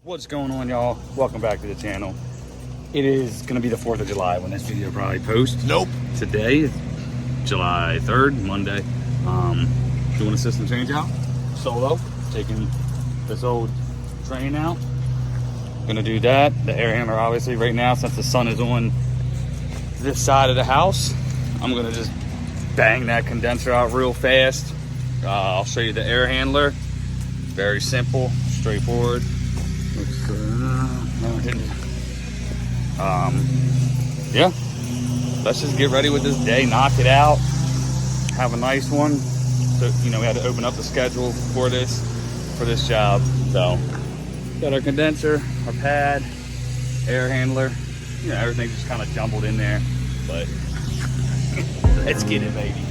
What's going on, y'all? Welcome back to the channel. It is gonna be the 4th of July when this video probably posts. Nope. Today is July 3rd, Monday. Doing a system change out, solo, taking this old drain out. Gonna do that. The air handler, obviously, right now, since the sun is on this side of the house, I'm gonna just bang that condenser out real fast. I'll show you the air handler. Very simple, straightforward. Yeah, let's just get ready with this day, knock it out, have a nice one. So, you know, we had to open up the schedule for this job. So got our condenser, our pad, air handler, you know, everything just kind of jumbled in there, but let's get it, baby.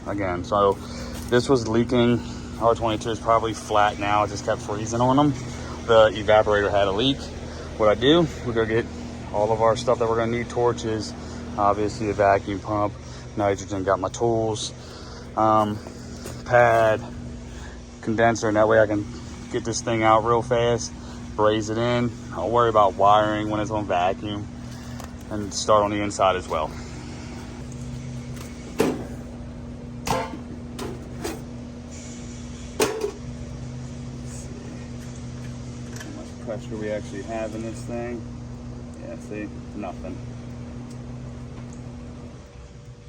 Again, so this was leaking. R22 is probably flat now. It just kept freezing on them. The evaporator had a leak. What I do, we're gonna get all of our stuff that we're gonna need: torches, obviously a vacuum pump, nitrogen, got my tools, pad, condenser, and that way I can get this thing out real fast, braze it in. I'll worry about wiring when it's on vacuum, and start on the inside as well. Pressure we actually have in this thing. Yeah, see, nothing.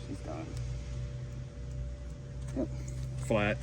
She's done. Yep, flat.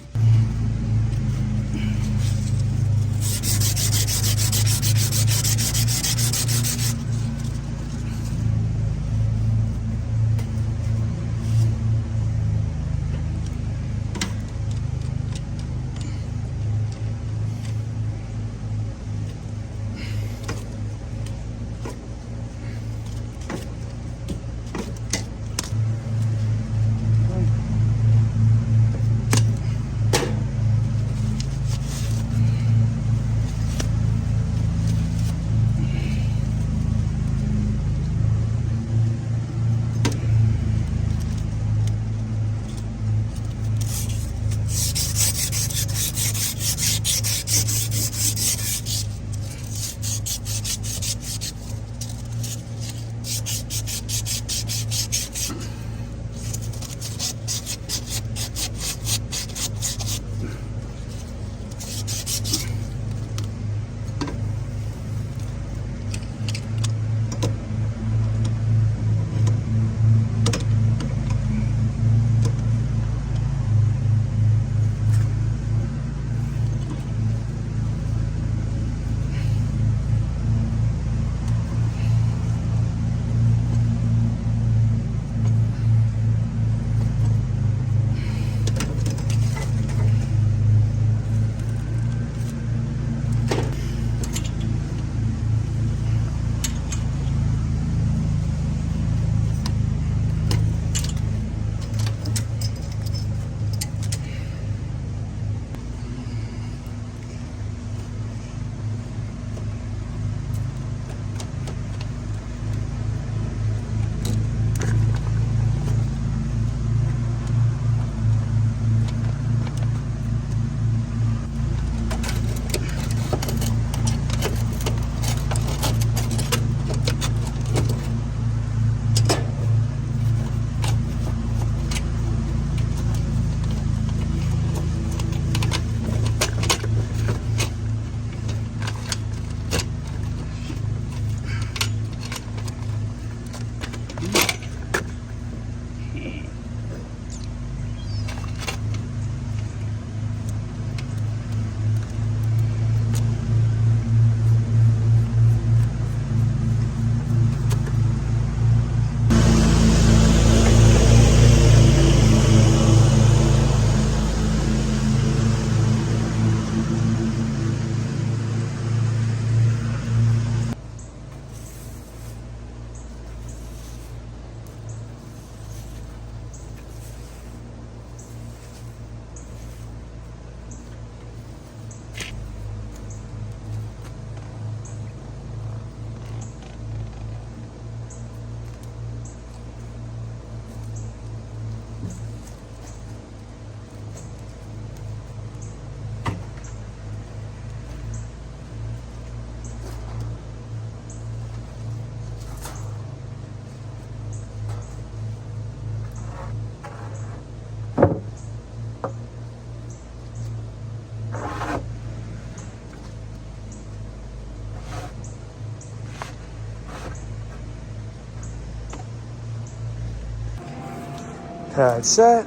Pad set.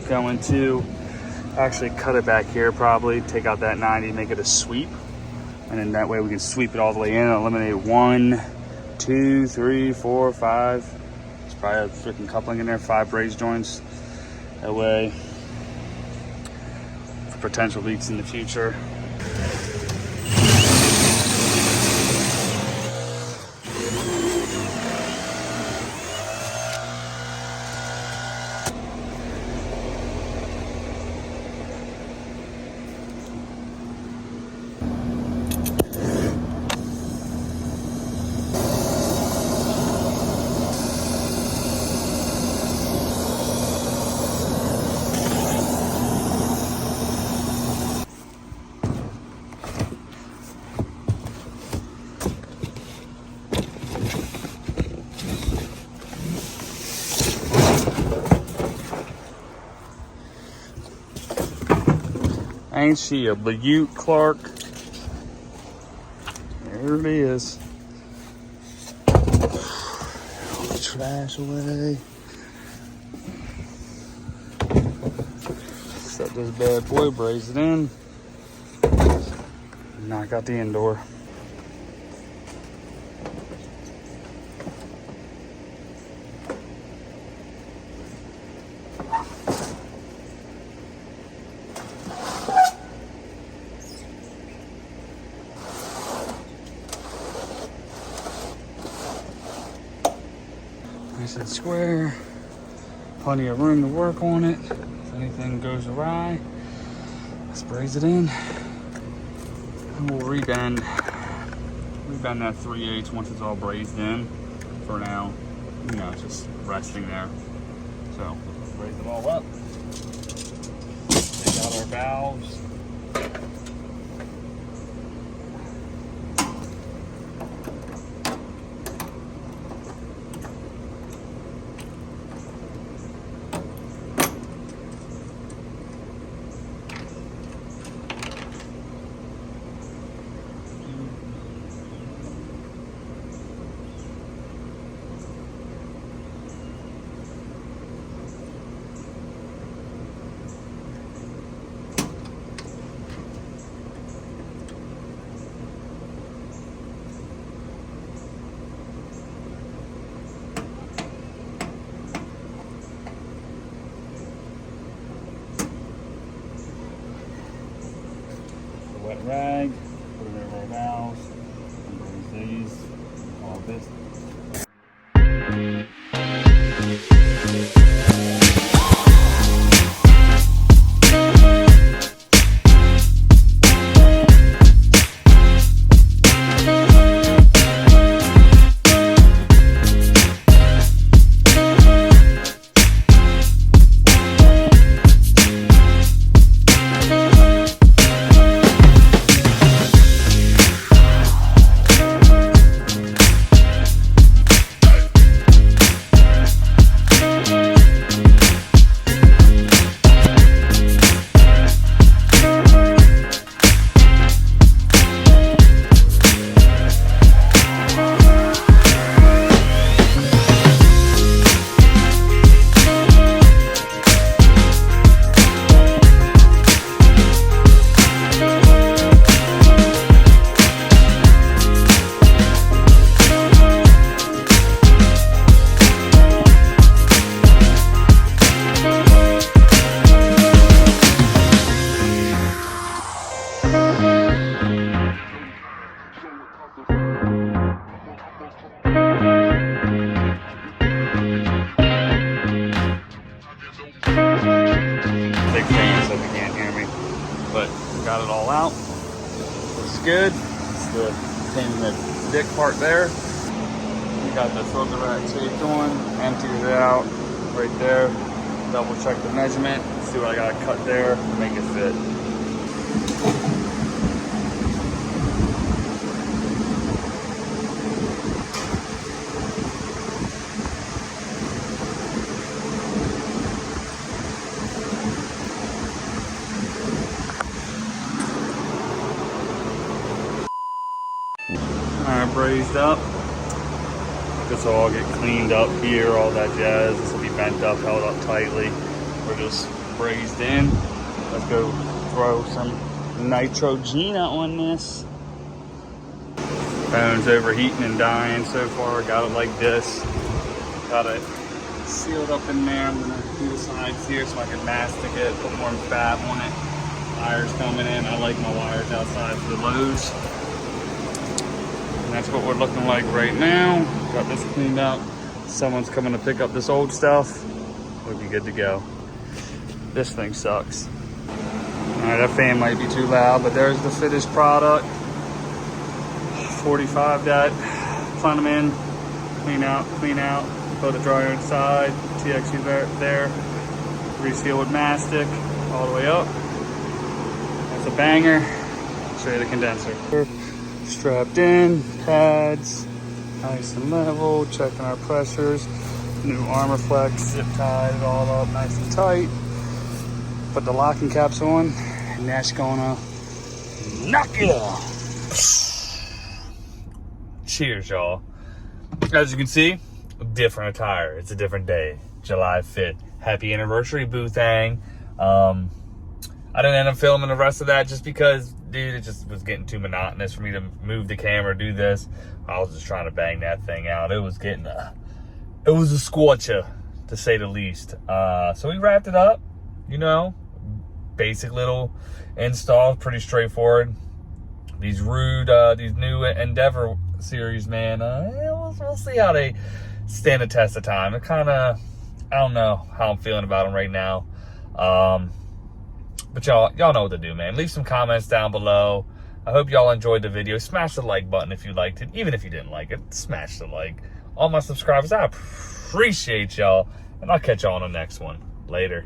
Going to actually cut it back here probably, take out that 90, make it a sweep. And then that way we can sweep it all the way in and eliminate 1, 2, 3, 4, 5. There's probably a freaking coupling in there, 5 braze joints. That way, for potential leaks in the future. Ain't she a beaut, Clark? There it is. All the trash away. Set this bad boy, braze it in. Knock out the indoor. Nice and square, plenty of room to work on it. If anything goes awry, let's braze it in. And we'll rebend that 3/8 once it's all brazed in. For now, you know, it's just resting there. So let's braze it all up. Take out our valves. Wet rag, put it over our valves, and braze these, all this. But got it all out. Looks good. It's the pain in the dick part there. We got the filter rack taped on, emptied it out right there. Double check the measurement, see what I gotta cut there, make it fit. Alright, brazed up. This will all get cleaned up here, all that jazz. This will be bent up, held up tightly. We're just brazed in. Let's go throw some Nitrogena on this. Phone's overheating and dying so far. Got it like this. Got it sealed up in there. I'm gonna do the sides here so I can mastic it, put more fat on it. Wires coming in. I like my wires outside for the loads. And that's what we're looking like right now. Got this cleaned out. Someone's coming to pick up this old stuff. We'll be good to go. This thing sucks. All right, that fan might be too loud, but there's the finished product. 45 that. Plug them in, clean out, put a dryer inside, TXU there, reseal with mastic all the way up. That's a banger. I'll show you the condenser. Strapped in, pads, nice and level, checking our pressures. New armor flex, zip tied it all up nice and tight. Put the locking caps on, and that's gonna knock it off. Cheers, y'all. As you can see, different attire. It's a different day. July 5th. Happy anniversary, Boo Thang. I didn't end up filming the rest of that just because, dude, it just was getting too monotonous for me to move the camera, do this. I was just trying to bang that thing out. It was getting it was a scorcher, to say the least. So we wrapped it up, you know, basic little install, pretty straightforward. These these new Endeavor series, man, we'll see how they stand the test of time. It kind of, I don't know how I'm feeling about them right now. But y'all know what to do, man. Leave some comments down below. I hope y'all enjoyed the video. Smash the like button if you liked it. Even if you didn't like it, smash the like. All my subscribers, I appreciate y'all. And I'll catch y'all on the next one. Later.